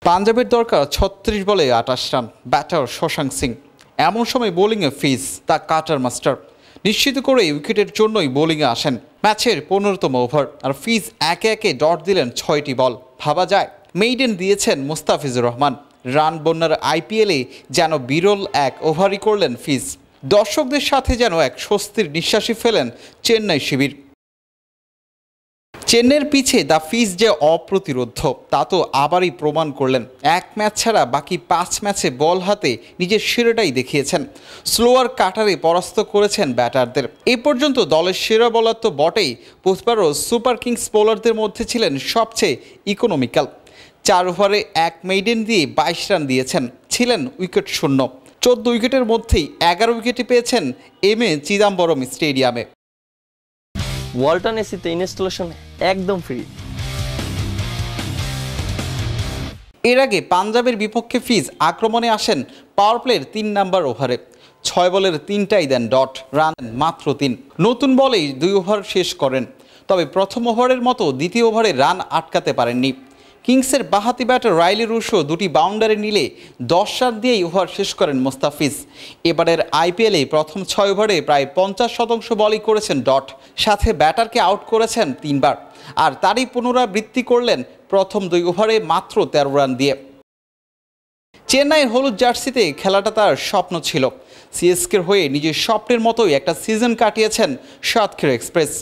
পাঞ্জাবের দরকার ৩৬ বলে ২৮ রান, ব্যাটার শশাঙ্ক সিং। এমন সময় বোলিংয়ে ফিজ তা কাটার মাস্টার নিশ্চিত করে উইকেটের জন্যই বোলিংয়ে আসেন। ম্যাচের ১৫তম ওভার আর ফিজ একে একে ডট দিলেন ৬টি বল। ভাবা যায় মেইডেন দিয়েছেন মুস্তাফিজুর রহমান। রান বন্যার আইপিএলে যেন বিরল এক ওভারই করলেন ফিজ। দর্শকদের সাথে যেন এক স্বস্তির নিঃশ্বাসই ফেলেন চেন্নাই শিবির। চেন্নাইয়ের পিছে দ্য ফিজ যে অপ্রতিরোধ্য তা তো আবারই প্রমাণ করলেন। এক ম্যাচ ছাড়া বাকি ৫ ম্যাচে বল হাতে নিজের সেরাটাই দেখিয়েছেন। স্লোয়ার কাটারে পরাস্ত করেছেন ব্যাটারদের। এ পর্যন্ত দলের সেরা বোলার তো বটেই, প্রতিবারও সুপার কিংস বোলারদের মধ্যে ছিলেন সবচেয়ে ইকোনমিক্যাল। ৪ ওভারে ১ মেইডেন দিয়ে ২২ রান দিয়েছেন, ছিলেন উইকেট শূন্য। ১৪ উইকেটের মধ্যেই ১১ উইকেটই পেয়েছেন এম.এ. চিদাম্বরম স্টেডিয়ামে। ওয়ালটন এসিতে ইনস্টলেশন একদম ফ্রি। এর আগে পাঞ্জাবের বিপক্ষে ফিজ আক্রমণে আসেন পাওয়ার প্লের ৩ নম্বর ওভারে। ৬ বলের ৩টাই দেন ডট, রান মাত্র ৩। নতুন বলেই ২ ওভার শেষ করেন। তবে প্রথম ওভারের মতো দ্বিতীয় ওভারে রান আটকাতে পারেননি। কিংসের বাঁহাতি ব্যাটার রাইলি রুশো দুটি বাউন্ডারি নিলে ১০ রান দিয়েই ওভার শেষ করেন মুস্তাফিজ। এবারের আইপিএলে প্রথম ৬ ওভারে প্রায় ৫০% বলই করেছেন ডট, সাথে ব্যাটারকে আউট করেছেন ৩ বার। আর তারই পুনরাবৃত্তি করলেন প্রথম ২ ওভারে মাত্র ১৩ রান দিয়ে। চেন্নাইয়ের হলুদ জার্সিতে খেলাটা তার স্বপ্ন ছিল। সিএসকের হয়ে নিজের স্বপ্নের মতোই একটা সিজন কাটিয়েছেন সাতক্ষীরা এক্সপ্রেস।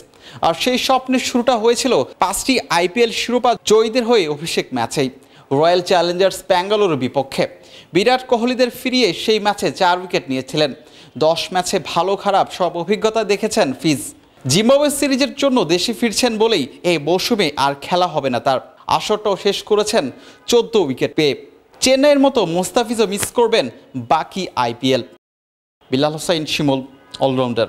আর সেই স্বপ্নের শুরুটা হয়েছিল ৫টি আইপিএল শিরোপা জয়ীদের হয়ে অভিষেক ম্যাচেই, রয়্যাল চ্যালেঞ্জার্স ব্যাঙ্গালোরের বিপক্ষে। বিরাট কোহলিদের ফিরিয়ে সেই ম্যাচে ৪ উইকেট নিয়েছিলেন। ১০ ম্যাচে ভালো খারাপ সব অভিজ্ঞতা দেখেছেন ফিজ। জিম্বাবুয়ে সিরিজের জন্য দেশে ফিরছেন বলেই এই মৌসুমে আর খেলা হবে না তার। আসরটাও শেষ করেছেন ১৪ উইকেট পেয়ে। চেন্নাইয়ের মতো মুস্তাফিজও মিস করবেন বাকি আইপিএল। বিলাল হোসাইন শিমুল, অলরাউন্ডার।